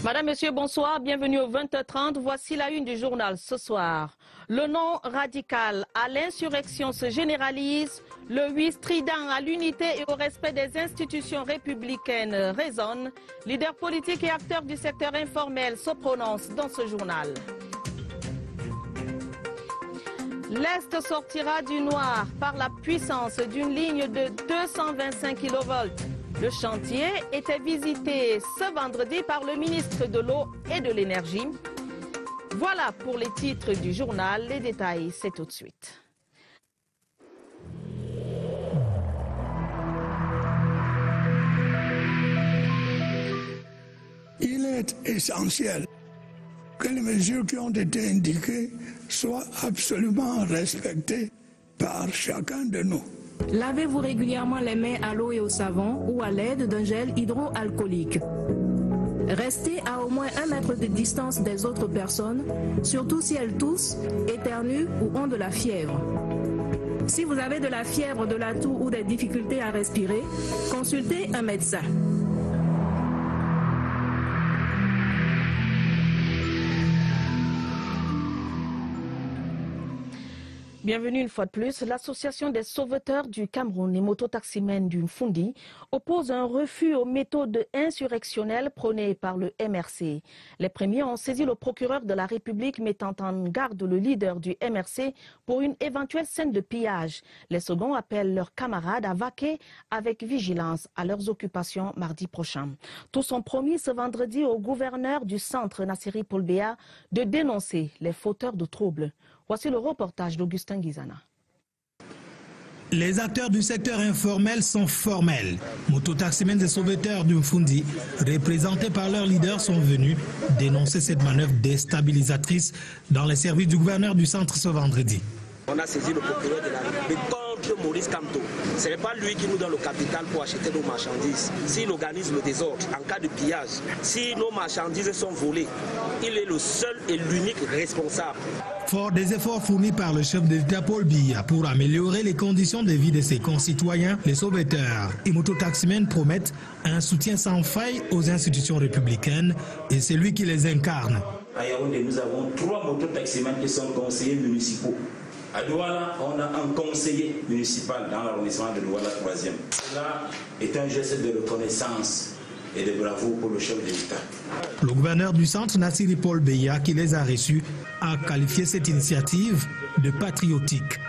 Madame, Monsieur, bonsoir, bienvenue au 20h30. Voici la une du journal ce soir. Le non radical à l'insurrection se généralise. Le oui strident à l'unité et au respect des institutions républicaines résonne. Leaders politiques et acteurs du secteur informel se prononcent dans ce journal. L'Est sortira du noir par la puissance d'une ligne de 225 kV. Le chantier était visité ce vendredi par le ministre de l'Eau et de l'Énergie. Voilà pour les titres du journal. Les détails, c'est tout de suite. Il est essentiel que les mesures qui ont été indiquées soient absolument respectées par chacun de nous. Lavez-vous régulièrement les mains à l'eau et au savon ou à l'aide d'un gel hydroalcoolique. Restez à au moins 1 mètre de distance des autres personnes, surtout si elles toussent, éternuent ou ont de la fièvre. Si vous avez de la fièvre, de la toux ou des difficultés à respirer, consultez un médecin. Bienvenue une fois de plus. L'association des sauveteurs du Cameroun et mototaximens du Mfundi oppose un refus aux méthodes insurrectionnelles prônées par le MRC. Les premiers ont saisi le procureur de la République mettant en garde le leader du MRC pour une éventuelle scène de pillage. Les seconds appellent leurs camarades à vaquer avec vigilance à leurs occupations mardi prochain. Tous ont promis ce vendredi au gouverneur du centre Nassiri Paul Biya de dénoncer les fauteurs de troubles. Voici le reportage d'Augustin Guizana. Les acteurs du secteur informel sont formels. Mototaximens et sauveteurs du Mfundi, représentés par leurs leaders, sont venus dénoncer cette manœuvre déstabilisatrice dans les services du gouverneur du centre ce vendredi. On a saisi le procureur de la République contre Maurice Kamto. Ce n'est pas lui qui nous donne le capital pour acheter nos marchandises. S'il organise le désordre en cas de pillage, si nos marchandises sont volées, il est le seul et l'unique responsable. Fort des efforts fournis par le chef de l'État Paul Biya pour améliorer les conditions de vie de ses concitoyens, les sauveteurs et mototaximens promettent un soutien sans faille aux institutions républicaines et c'est lui qui les incarne. À Yaoundé, nous avons 3 mototaximens qui sont conseillers municipaux. À Douala, on a un conseiller municipal dans l'arrondissement de Douala 3e. Cela est un geste de reconnaissance et de bravoure pour le chef de l'État. Le gouverneur du centre, Nassiri Paul Biya, qui les a reçus, a qualifié cette initiative de patriotique.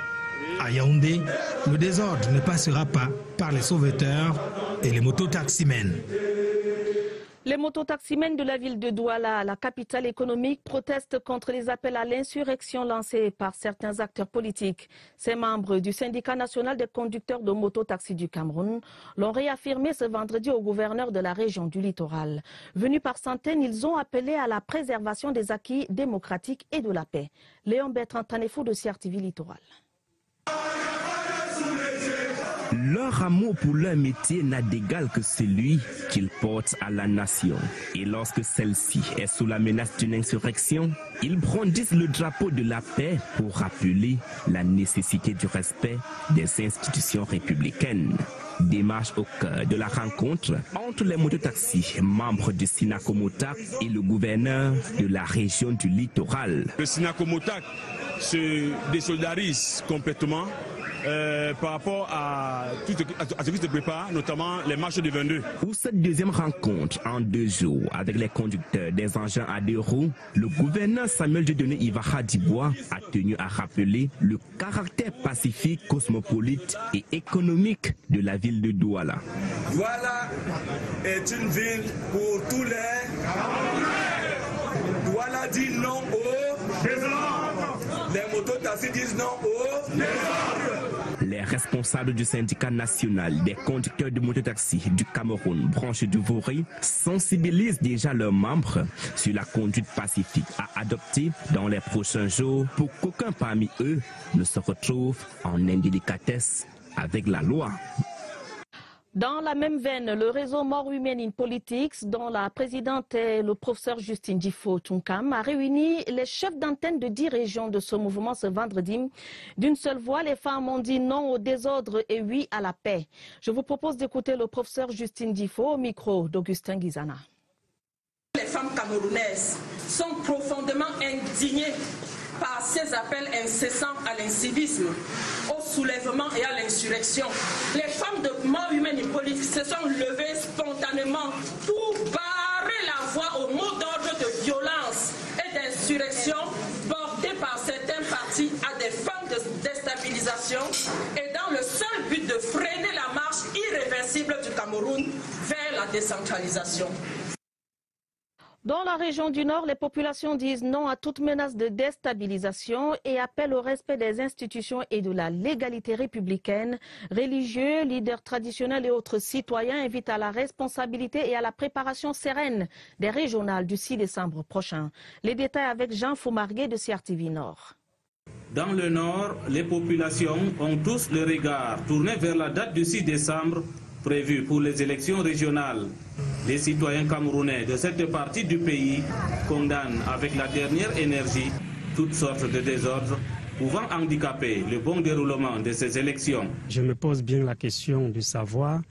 À Yaoundé, le désordre ne passera pas par les sauveteurs et les mototaximens. Les mototaximens de la ville de Douala, la capitale économique, protestent contre les appels à l'insurrection lancés par certains acteurs politiques. Ces membres du syndicat national des conducteurs de mototaxis du Cameroun l'ont réaffirmé ce vendredi au gouverneur de la région du littoral. Venus par centaines, ils ont appelé à la préservation des acquis démocratiques et de la paix. Léon Bertrand Tanefo de CRTV Littoral. Leur amour pour leur métier n'a d'égal que celui qu'ils portent à la nation. Et lorsque celle-ci est sous la menace d'une insurrection, ils brandissent le drapeau de la paix pour rappeler la nécessité du respect des institutions républicaines. Démarche au cœur de la rencontre entre les mototaxis, membres du Sinakomotak et le gouverneur de la région du littoral. Le Sinakomotak se désolidarise complètement par rapport à ce qui se prépare, notamment les marches du 22. Pour cette deuxième rencontre en 2 jours avec les conducteurs des engins à 2 roues, le gouverneur Samuel Dieudonné Ivaha Dibois a tenu à rappeler le caractère pacifique, cosmopolite et économique de la ville de Douala. Douala est une ville pour tous les... Douala dit non au désordre. Les mototaxis disent non au désordre. Les responsables du syndicat national des conducteurs de mototaxi du Cameroun, branche du Voré, sensibilisent déjà leurs membres sur la conduite pacifique à adopter dans les prochains jours pour qu'aucun parmi eux ne se retrouve en indélicatesse avec la loi. Dans la même veine, le réseau More Women in Politics, dont la présidente est le professeur Justine Difo Tunkam, a réuni les chefs d'antenne de 10 régions de ce mouvement ce vendredi. D'une seule voix, les femmes ont dit non au désordre et oui à la paix. Je vous propose d'écouter le professeur Justine Difo au micro d'Augustin Guizana. Les femmes femmes camerounaises sont profondément indignées par ces appels incessants à l'incivisme, au soulèvement et à l'insurrection. Les femmes de mort humaine et politique se sont levées spontanément pour barrer la voie aux mots d'ordre de violence et d'insurrection portés par certains partis à des fins de déstabilisation et dans le seul but de freiner la marche irréversible du Cameroun vers la décentralisation. Dans la région du Nord, les populations disent non à toute menace de déstabilisation et appellent au respect des institutions et de la légalité républicaine. Religieux, leaders traditionnels et autres citoyens invitent à la responsabilité et à la préparation sereine des régionales du 6 décembre prochain. Les détails avec Jean Foumarguet de CRTV Nord. Dans le Nord, les populations ont tous le regard tourné vers la date du 6 décembre prévue pour les élections régionales. Les citoyens camerounais de cette partie du pays condamnent avec la dernière énergie toutes sortes de désordres pouvant handicaper le bon déroulement de ces élections. Je me pose bien la question de savoir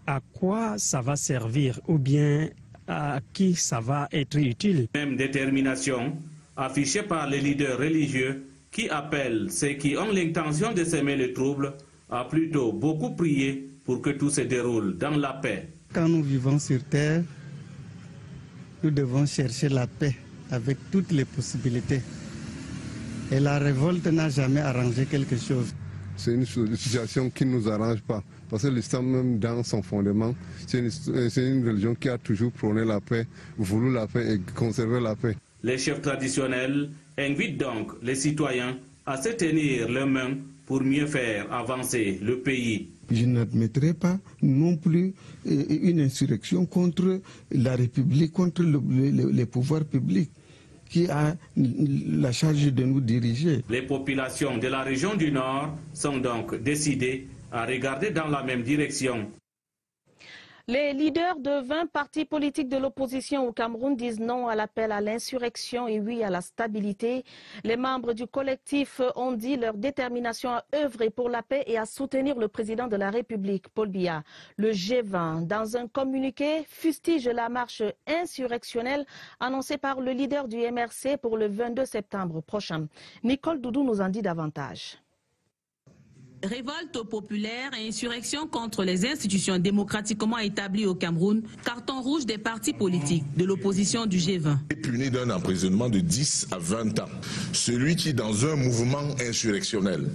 à quoi ça va servir ou bien à qui ça va être utile. Même détermination affichée par les leaders religieux qui appellent ceux qui ont l'intention de semer le trouble à plutôt beaucoup prier pour que tout se déroule dans la paix. Quand nous vivons sur terre, nous devons chercher la paix avec toutes les possibilités. Et la révolte n'a jamais arrangé quelque chose. C'est une situation qui ne nous arrange pas. Parce que l'islam même dans son fondement, c'est une religion qui a toujours prôné la paix, voulu la paix et conservé la paix. Les chefs traditionnels invitent donc les citoyens à se tenir les mains pour mieux faire avancer le pays. Je n'admettrai pas non plus une insurrection contre la République, contre les pouvoirs publics qui a la charge de nous diriger. Les populations de la région du Nord sont donc décidées à regarder dans la même direction. Les leaders de 20 partis politiques de l'opposition au Cameroun disent non à l'appel à l'insurrection et oui à la stabilité. Les membres du collectif ont dit leur détermination à œuvrer pour la paix et à soutenir le président de la République, Paul Biya. Le G20, dans un communiqué, fustige la marche insurrectionnelle annoncée par le leader du MRC pour le 22 septembre prochain. Nicole Doudou nous en dit davantage. Révolte populaire et insurrection contre les institutions démocratiquement établies au Cameroun, carton rouge des partis politiques de l'opposition du G20. Est puni d'un emprisonnement de 10 à 20 ans. Celui qui, dans un mouvement insurrectionnel,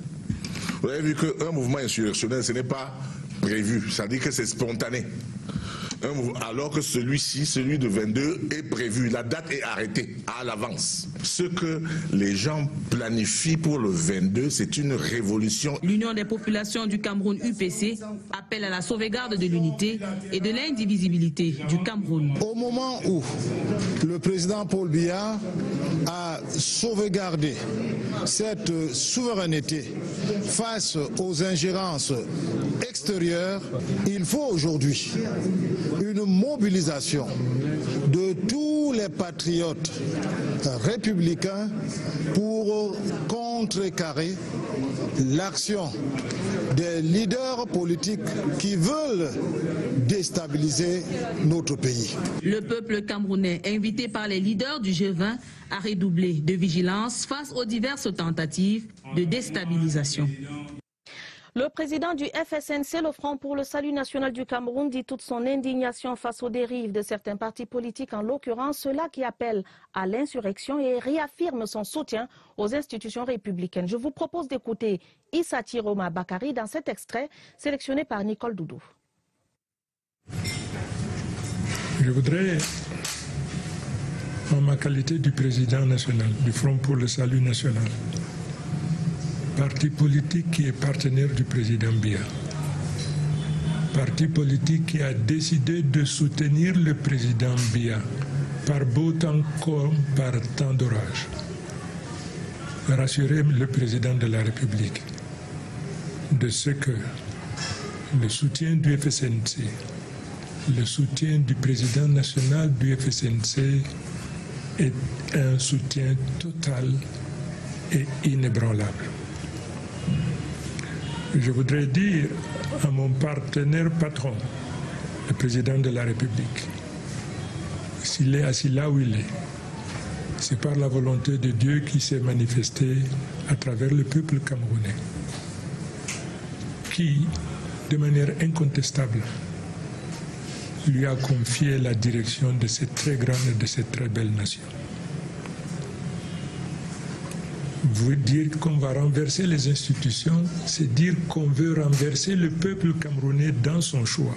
vous avez vu qu'un mouvement insurrectionnel, ce n'est pas prévu, ça dit que c'est spontané. Alors que celui-ci, celui de 22, est prévu. La date est arrêtée à l'avance. Ce que les gens planifient pour le 22, c'est une révolution. L'Union des populations du Cameroun UPC appelle à la sauvegarde de l'unité et de l'indivisibilité du Cameroun. Au moment où le président Paul Biya a sauvegardé cette souveraineté face aux ingérences extérieures, il faut aujourd'hui une mobilisation de tous les patriotes républicains pour contrecarrer l'action des leaders politiques qui veulent déstabiliser notre pays. Le peuple camerounais, invité par les leaders du G20, a redoublé de vigilance face aux diverses tentatives de déstabilisation. Le président du FSNC, le Front pour le Salut National du Cameroun, dit toute son indignation face aux dérives de certains partis politiques, en l'occurrence ceux-là qui appellent à l'insurrection et réaffirme son soutien aux institutions républicaines. Je vous propose d'écouter Issa Tiroma Bakari dans cet extrait sélectionné par Nicole Doudou. Je voudrais, en ma qualité du président national du Front pour le Salut National, parti politique qui est partenaire du président Biya, parti politique qui a décidé de soutenir le président Biya par beau temps comme par temps d'orage, rassurer le président de la République de ce que le soutien du FSNC, le soutien du président national du FSNC est un soutien total et inébranlable. Je voudrais dire à mon partenaire patron, le président de la République, s'il est assis là où il est, c'est par la volonté de Dieu qui s'est manifestée à travers le peuple camerounais, qui, de manière incontestable, lui a confié la direction de cette très grande et de cette très belle nation. Vous dire qu'on va renverser les institutions, c'est dire qu'on veut renverser le peuple camerounais dans son choix.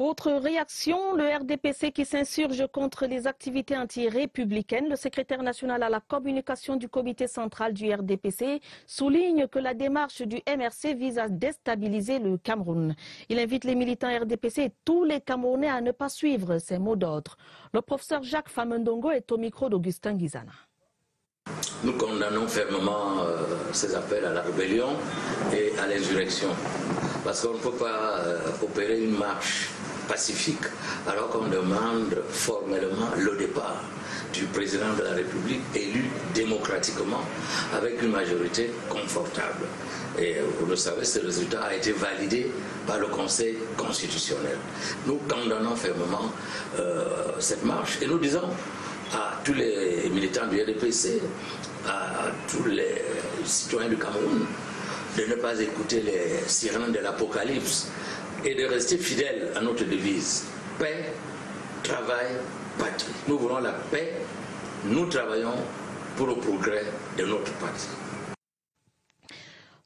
Autre réaction, le RDPC qui s'insurge contre les activités anti-républicaines. Le secrétaire national à la communication du comité central du RDPC souligne que la démarche du MRC vise à déstabiliser le Cameroun. Il invite les militants RDPC et tous les Camerounais à ne pas suivre ces mots d'ordre. Le professeur Jacques Famendongo est au micro d'Augustin Guizana. Nous condamnons fermement ces appels à la rébellion et à l'insurrection. Parce qu'on ne peut pas opérer une marche pacifique alors qu'on demande formellement le départ du président de la République élu démocratiquement avec une majorité confortable. Et vous le savez, ce résultat a été validé par le Conseil constitutionnel. Nous condamnons fermement cette marche et nous disons à tous les militants du RDPC, à tous les citoyens du Cameroun, de ne pas écouter les sirènes de l'apocalypse et de rester fidèles à notre devise. Paix, travail, patrie. Nous voulons la paix, nous travaillons pour le progrès de notre patrie.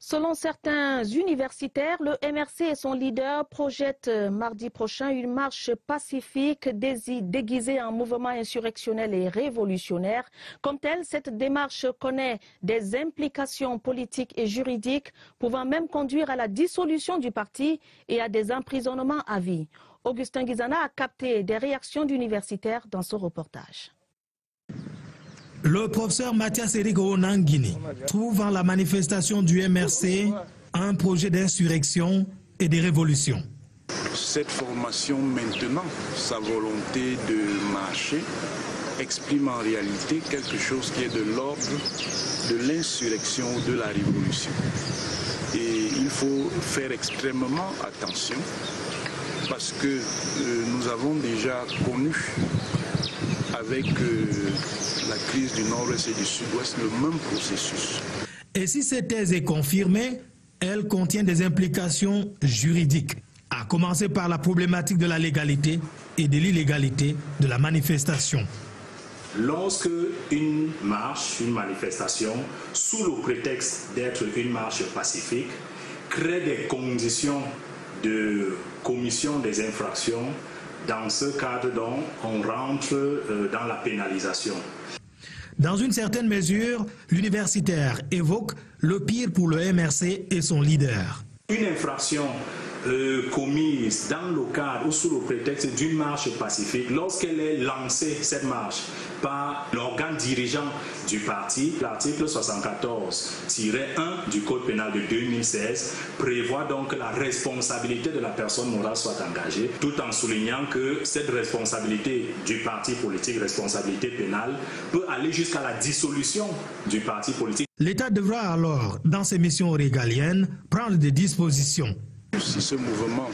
Selon certains universitaires, le MRC et son leader projettent mardi prochain une marche pacifique déguisée en mouvement insurrectionnel et révolutionnaire. Comme telle, cette démarche connaît des implications politiques et juridiques pouvant même conduire à la dissolution du parti et à des emprisonnements à vie. Augustin Guizana a capté des réactions d'universitaires dans ce reportage. Le professeur Mathias Erigo Onangini trouve en la manifestation du MRC un projet d'insurrection et de révolution. Cette formation maintenant, sa volonté de marcher, exprime en réalité quelque chose qui est de l'ordre de l'insurrection ou de la révolution. Et il faut faire extrêmement attention parce que nous avons déjà connu avec la crise du Nord-Est et du Sud-Ouest le même processus. Et si cette thèse est confirmée, elle contient des implications juridiques, à commencer par la problématique de la légalité et de l'illégalité de la manifestation. Lorsque une marche, une manifestation, sous le prétexte d'être une marche pacifique, crée des conditions de commission des infractions, dans ce cadre, donc, on rentre dans la pénalisation. Dans une certaine mesure, l'universitaire évoque le pire pour le MRC et son leader. Une infraction commise dans le cadre ou sous le prétexte d'une marche pacifique, lorsqu'elle est lancée, cette marche, par l'organe dirigeant du parti, l'article 74-1 du Code pénal de 2016 prévoit donc que la responsabilité de la personne morale soit engagée, tout en soulignant que cette responsabilité du parti politique, responsabilité pénale, peut aller jusqu'à la dissolution du parti politique. L'État devra alors, dans ses missions régaliennes, prendre des dispositions. Si ce mouvement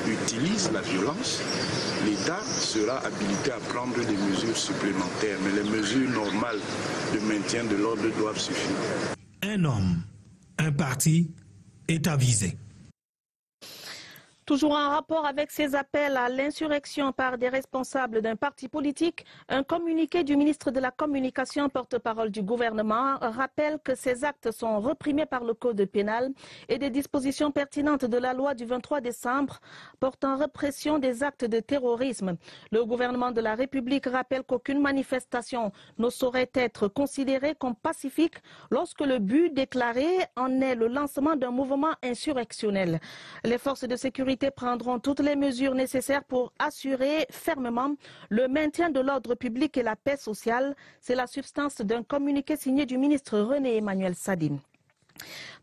utilise la violence, l'État sera habilité à prendre des mesures supplémentaires, mais les mesures normales de maintien de l'ordre doivent suffire. Un homme, un parti est avisé. Toujours en rapport avec ces appels à l'insurrection par des responsables d'un parti politique, un communiqué du ministre de la Communication, porte-parole du gouvernement, rappelle que ces actes sont reprimés par le Code pénal et des dispositions pertinentes de la loi du 23 décembre portant répression des actes de terrorisme. Le gouvernement de la République rappelle qu'aucune manifestation ne saurait être considérée comme pacifique lorsque le but déclaré en est le lancement d'un mouvement insurrectionnel. Les forces de sécurité prendront toutes les mesures nécessaires pour assurer fermement le maintien de l'ordre public et la paix sociale. C'est la substance d'un communiqué signé du ministre René Emmanuel Sadine.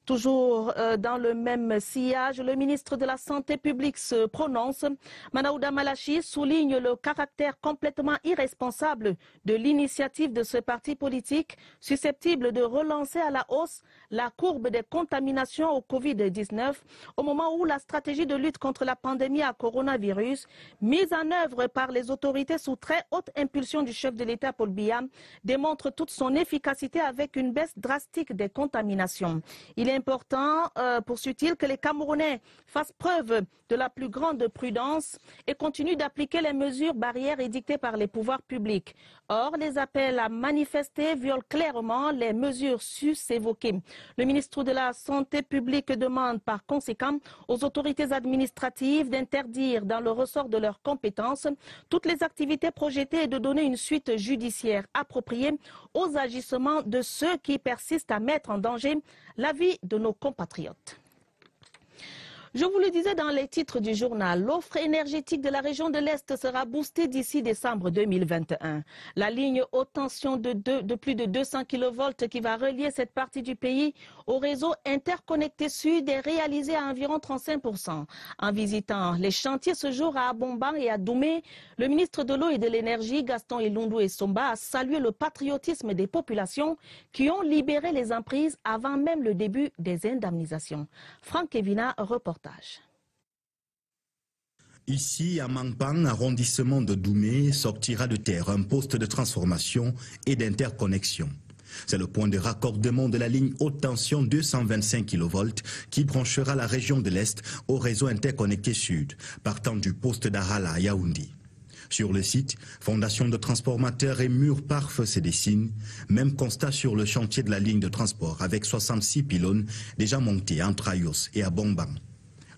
Toujours dans le même sillage, le ministre de la Santé publique se prononce. Manaouda Malachi souligne le caractère complètement irresponsable de l'initiative de ce parti politique susceptible de relancer à la hausse la courbe des contaminations au Covid-19 au moment où la stratégie de lutte contre la pandémie à coronavirus, mise en œuvre par les autorités sous très haute impulsion du chef de l'État Paul Biya, démontre toute son efficacité avec une baisse drastique des contaminations. Il est important, poursuit-il, que les Camerounais fassent preuve de la plus grande prudence et continuent d'appliquer les mesures barrières édictées par les pouvoirs publics. Or, les appels à manifester violent clairement les mesures sus-évoquées. Le ministre de la Santé publique demande par conséquent aux autorités administratives d'interdire dans le ressort de leurs compétences toutes les activités projetées et de donner une suite judiciaire appropriée aux agissements de ceux qui persistent à mettre en danger la vie de nos compatriotes. Je vous le disais dans les titres du journal, l'offre énergétique de la région de l'Est sera boostée d'ici décembre 2021. La ligne haute tension de plus de 200 kV qui va relier cette partie du pays au réseau interconnecté sud est réalisée à environ 35%. En visitant les chantiers ce jour à Abomban et à Doumé, le ministre de l'Eau et de l'Énergie, Gaston Elundou Essomba, a salué le patriotisme des populations qui ont libéré les emprises avant même le début des indemnisations. Franck Evina, reportage. Ici, à Mangpang, arrondissement de Doumé, sortira de terre un poste de transformation et d'interconnexion. C'est le point de raccordement de la ligne haute tension 225 kV qui branchera la région de l'Est au réseau interconnecté sud, partant du poste d'Arala à Yaoundé. Sur le site, fondation de transformateurs et murs pare-feu se dessinent. Même constat sur le chantier de la ligne de transport avec 66 pylônes déjà montés entre Ayos et à Bomban.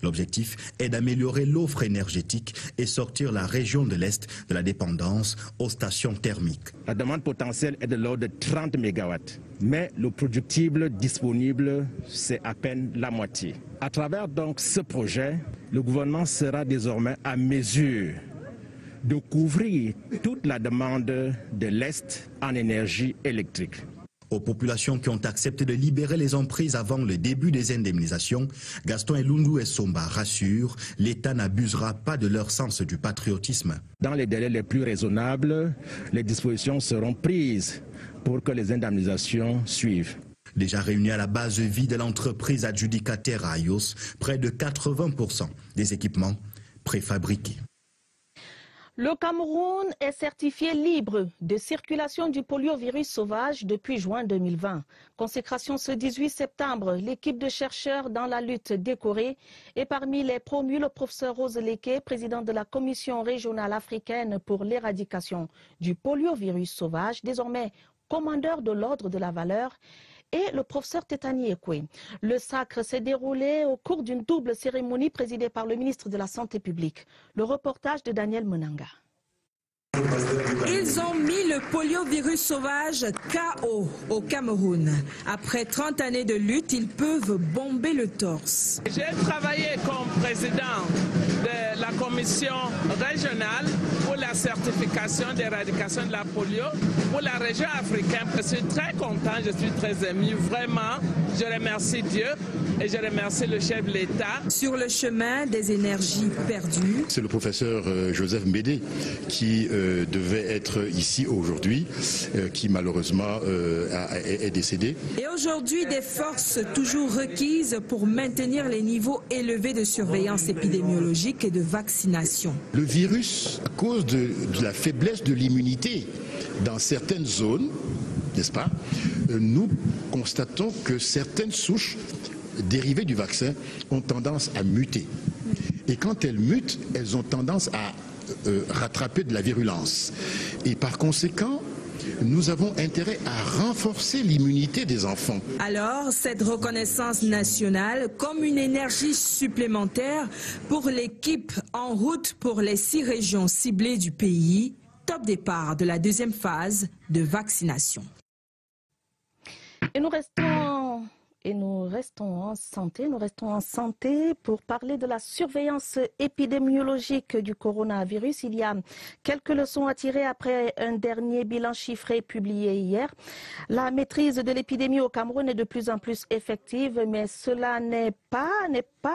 L'objectif est d'améliorer l'offre énergétique et sortir la région de l'Est de la dépendance aux stations thermiques. La demande potentielle est de l'ordre de 30 MW, mais le productible disponible, c'est à peine la moitié. À travers donc ce projet, le gouvernement sera désormais à mesure de couvrir toute la demande de l'Est en énergie électrique. Aux populations qui ont accepté de libérer les emprises avant le début des indemnisations, Gaston Elundou Essomba rassure, l'État n'abusera pas de leur sens du patriotisme. Dans les délais les plus raisonnables, les dispositions seront prises pour que les indemnisations suivent. Déjà réunis à la base vie de l'entreprise adjudicataire à Ayos, près de 80% des équipements préfabriqués. Le Cameroun est certifié libre de circulation du poliovirus sauvage depuis juin 2020. Consécration ce 18 septembre, l'équipe de chercheurs dans la lutte décorée et parmi les promus le professeur Rose Leke, président de la Commission régionale africaine pour l'éradication du poliovirus sauvage, désormais commandeur de l'ordre de la valeur, et le professeur Tétani Ekwe. Le sacre s'est déroulé au cours d'une double cérémonie présidée par le ministre de la Santé publique. Le reportage de Daniel Menanga. Ils ont mis le poliovirus sauvage KO au Cameroun. Après 30 années de lutte, ils peuvent bomber le torse. J'ai travaillé comme président de la commission régionale pour la certification d'éradication de la polio pour la région africaine. Je suis très content, je suis très ému. Vraiment, je remercie Dieu et je remercie le chef de l'État. Sur le chemin des énergies perdues. C'est le professeur Joseph Mbédé qui devait être ici aujourd'hui, qui malheureusement est décédé. Et aujourd'hui, des forces toujours requises pour maintenir les niveaux élevés de surveillance épidémiologique et de vaccination. Le virus, à cause de la faiblesse de l'immunité dans certaines zones, n'est-ce pas, nous constatons que certaines souches dérivées du vaccin ont tendance à muter. Et quand elles mutent, elles ont tendance à rattraper de la virulence. Et par conséquent, nous avons intérêt à renforcer l'immunité des enfants. Alors, cette reconnaissance nationale comme une énergie supplémentaire pour l'équipe en route pour les 6 régions ciblées du pays, top départ de la deuxième phase de vaccination. Et nous restons Et nous restons en santé pour parler de la surveillance épidémiologique du coronavirus. Il y a quelques leçons à tirer après un dernier bilan chiffré publié hier. La maîtrise de l'épidémie au Cameroun est de plus en plus effective, mais cela n'est pas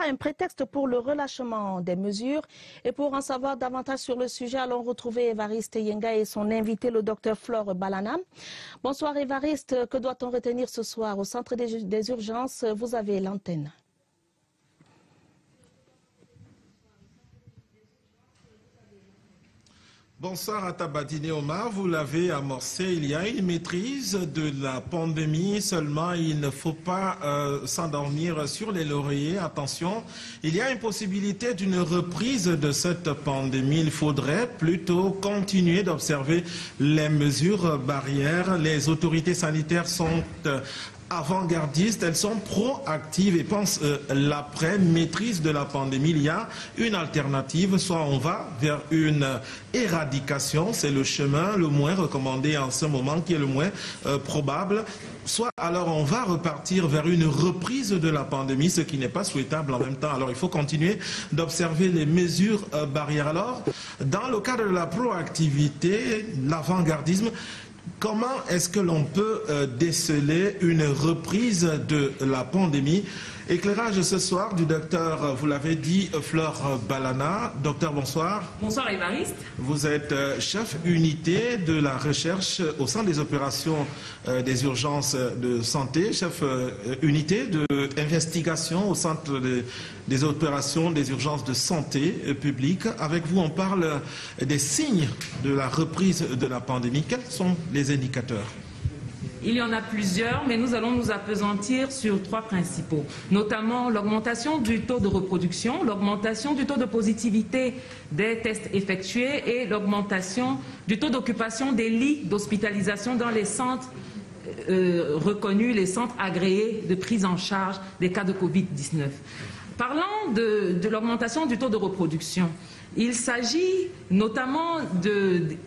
un prétexte pour le relâchement des mesures. Et pour en savoir davantage sur le sujet, allons retrouver Évariste Yenga et son invité, le docteur Flore Balana. Bonsoir Évariste, que doit-on retenir ce soir au centre des urgences? Vous avez l'antenne. Bonsoir à Tabadine Omar, vous l'avez amorcé, il y a une maîtrise de la pandémie, seulement il ne faut pas s'endormir sur les lauriers. Attention, il y a une possibilité d'une reprise de cette pandémie. Il faudrait plutôt continuer d'observer les mesures barrières. Les autorités sanitaires sont avant-gardistes, elles sont proactives et pensent l'après-maîtrise de la pandémie. Il y a une alternative, soit on va vers une éradication, c'est le chemin le moins recommandé en ce moment, qui est le moins probable, soit alors on va repartir vers une reprise de la pandémie, ce qui n'est pas souhaitable en même temps. Alors il faut continuer d'observer les mesures barrières. Alors, dans le cadre de la proactivité, l'avant-gardisme, comment est-ce que l'on peut déceler une reprise de la pandémie? Éclairage ce soir du docteur, vous l'avez dit, Flore Balana. Docteur, bonsoir. Bonsoir Évariste. Vous êtes chef unité de la recherche au sein des opérations des urgences de santé, chef unité de investigation au centre des opérations des urgences de santé publique. Avec vous, on parle des signes de la reprise de la pandémie. Quels sont les indicateurs? Il y en a plusieurs, mais nous allons nous appesantir sur trois principaux, notamment l'augmentation du taux de reproduction, l'augmentation du taux de positivité des tests effectués et l'augmentation du taux d'occupation des lits d'hospitalisation dans les centres reconnus, les centres agréés de prise en charge des cas de Covid-19. Parlant de l'augmentation du taux de reproduction, il s'agit notamment de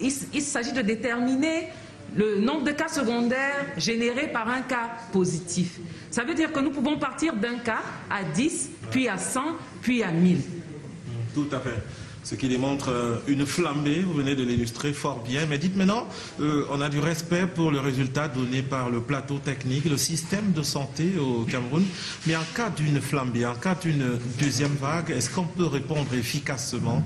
déterminer le nombre de cas secondaires générés par un cas positif. Ça veut dire que nous pouvons partir d'un cas à 10, puis à 100, puis à 1000. Tout à fait. Ce qui démontre une flambée, vous venez de l'illustrer fort bien. Mais dites maintenant, on a du respect pour le résultat donné par le plateau technique, le système de santé au Cameroun. Mais en cas d'une flambée, en cas d'une deuxième vague, est-ce qu'on peut répondre efficacement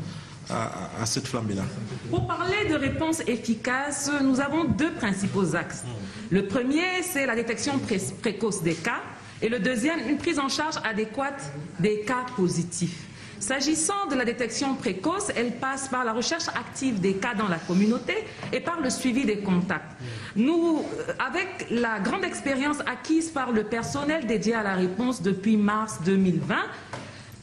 à cette flambée-là? Pour parler de réponse efficace, nous avons deux principaux axes. Le premier, c'est la détection précoce des cas, et le deuxième, une prise en charge adéquate des cas positifs. S'agissant de la détection précoce, elle passe par la recherche active des cas dans la communauté et par le suivi des contacts. Nous, avec la grande expérience acquise par le personnel dédié à la réponse depuis mars 2020,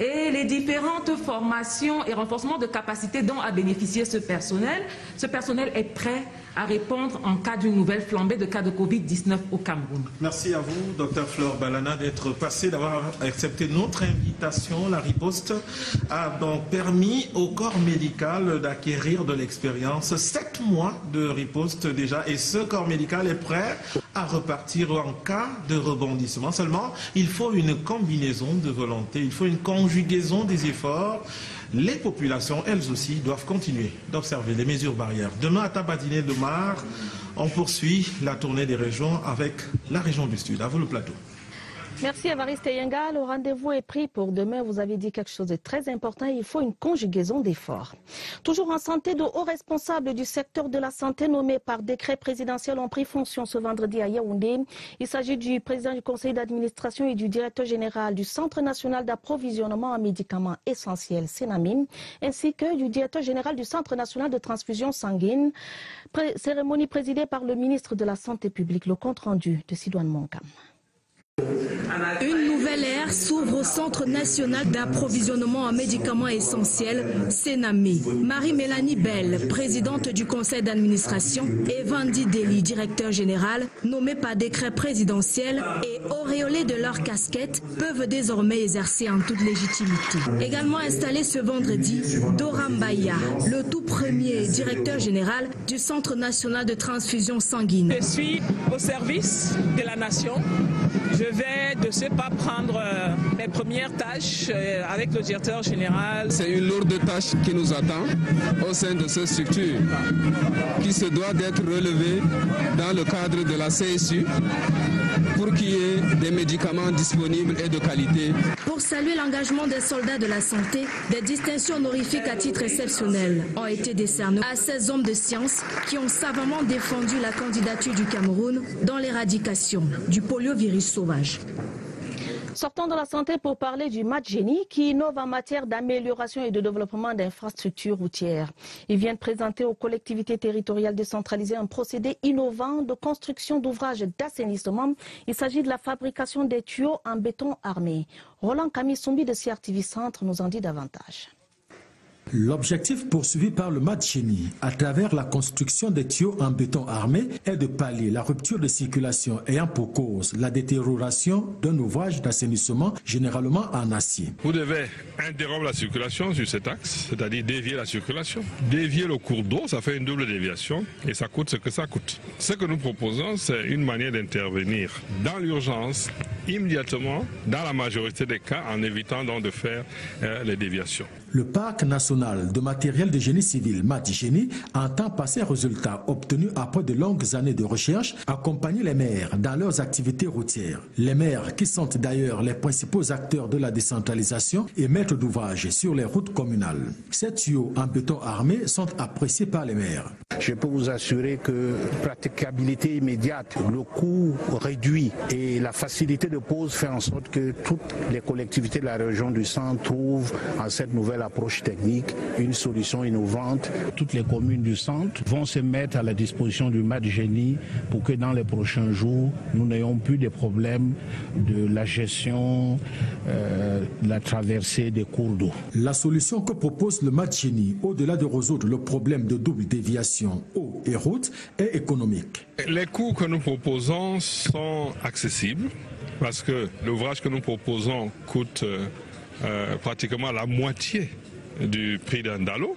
et les différentes formations et renforcements de capacités dont a bénéficié ce personnel est prêt à répondre en cas d'une nouvelle flambée de cas de Covid-19 au Cameroun. Merci à vous, docteur Flore Balana, d'être passé, d'avoir accepté notre invitation. La riposte a donc permis au corps médical d'acquérir de l'expérience. 7 mois de riposte déjà, et ce corps médical est prêt à repartir en cas de rebondissement. Seulement, il faut une combinaison de volonté, il faut une conjugaison des efforts. Les populations, elles aussi, doivent continuer d'observer les mesures barrières. Demain, à Tabadine de Mar, on poursuit la tournée des régions avec la région du Sud. À vous le plateau. Merci Évariste Yenga. Le rendez-vous est pris pour demain. Vous avez dit quelque chose de très important. Il faut une conjugaison d'efforts. Toujours en santé, de hauts responsables du secteur de la santé nommés par décret présidentiel ont pris fonction ce vendredi à Yaoundé. Il s'agit du président du conseil d'administration et du directeur général du Centre national d'approvisionnement en médicaments essentiels, Senamim, ainsi que du directeur général du Centre national de transfusion sanguine. Cérémonie présidée par le ministre de la Santé publique. Le compte rendu de Sidoine Moncam. Une nouvelle ère s'ouvre au Centre national d'approvisionnement en médicaments essentiels, Senami. Marie-Mélanie Bell, présidente du conseil d'administration, et Vandi Deli, directeur général, nommés par décret présidentiel et auréolés de leur casquette, peuvent désormais exercer en toute légitimité. Également installé ce vendredi, Dora Mbaya, le tout premier directeur général du Centre national de transfusion sanguine. Je suis au service de la nation. Je vais de ne sais pas prendre mes premières tâches avec le directeur général. C'est une lourde tâche qui nous attend au sein de cette structure qui se doit d'être relevée dans le cadre de la CSU pour qu'il y ait des médicaments disponibles et de qualité. Pour saluer l'engagement des soldats de la santé, des distinctions honorifiques à titre exceptionnel ont été décernées à ces hommes de science qui ont savamment défendu la candidature du Cameroun dans l'éradication du poliovirus sauvage. Sortons de la santé pour parler du Matgénie qui innove en matière d'amélioration et de développement d'infrastructures routières. Il vient de présenter aux collectivités territoriales décentralisées un procédé innovant de construction d'ouvrages d'assainissement. Il s'agit de la fabrication des tuyaux en béton armé. Roland Kamisumbi de CRTV Centre nous en dit davantage. L'objectif poursuivi par le Matgénie à travers la construction des tuyaux en béton armé est de pallier la rupture de circulation ayant pour cause la détérioration d'un ouvrage d'assainissement généralement en acier. Vous devez interrompre la circulation sur cet axe, c'est-à-dire dévier la circulation. Dévier le cours d'eau, ça fait une double déviation et ça coûte ce que ça coûte. Ce que nous proposons, c'est une manière d'intervenir dans l'urgence, immédiatement, dans la majorité des cas, en évitant donc de faire les déviations. Le parc national de matériel de génie civil Matgénie entend passer résultats obtenus après de longues années de recherche, accompagner les maires dans leurs activités routières. Les maires qui sont d'ailleurs les principaux acteurs de la décentralisation et maîtres d'ouvrage sur les routes communales. Ces tuyaux en béton armé sont appréciés par les maires. Je peux vous assurer que praticabilité immédiate, le coût réduit et la facilité de pose fait en sorte que toutes les collectivités de la région du centre trouvent en cette nouvelle approche technique une solution innovante. Toutes les communes du centre vont se mettre à la disposition du Matgénie pour que dans les prochains jours, nous n'ayons plus de problèmes de la gestion, de la traversée des cours d'eau. La solution que propose le Matgénie, au-delà de résoudre le problème de double déviation eau et route, est économique. Les coûts que nous proposons sont accessibles parce que l'ouvrage que nous proposons coûte pratiquement la moitié du prix d'un DALO.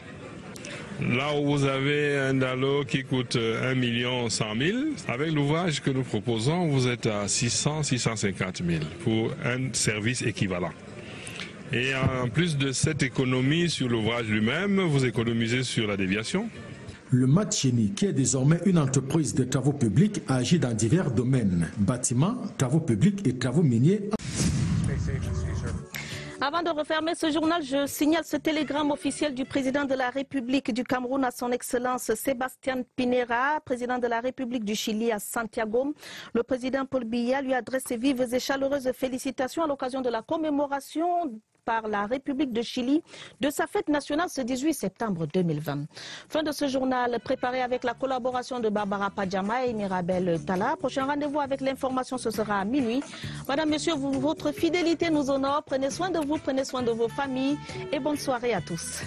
Là où vous avez un DALO qui coûte 1 100 000, avec l'ouvrage que nous proposons, vous êtes à 600 650 000 pour un service équivalent. Et en plus de cette économie sur l'ouvrage lui-même, vous économisez sur la déviation. Le Matgénie, qui est désormais une entreprise de travaux publics, agit dans divers domaines, bâtiments, travaux publics et travaux miniers. Avant de refermer ce journal, je signale ce télégramme officiel du président de la République du Cameroun à son Excellence Sébastien Pinera, président de la République du Chili à Santiago. Le président Paul Biya lui adresse ses vives et chaleureuses félicitations à l'occasion de la commémoration par la République de Chili de sa fête nationale ce 18 septembre 2020. Fin de ce journal préparé avec la collaboration de Barbara Padjama et Mirabel Tala. Prochain rendez-vous avec l'information, ce sera à minuit. Madame, Monsieur, votre fidélité nous honore. Prenez soin de vous, prenez soin de vos familles et bonne soirée à tous.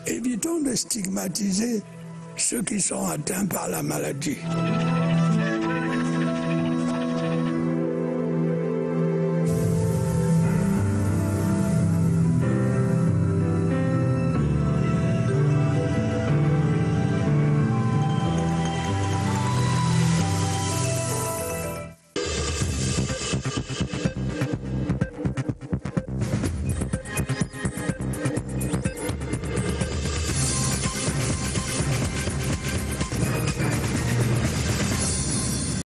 Évitons de stigmatiser ceux qui sont atteints par la maladie.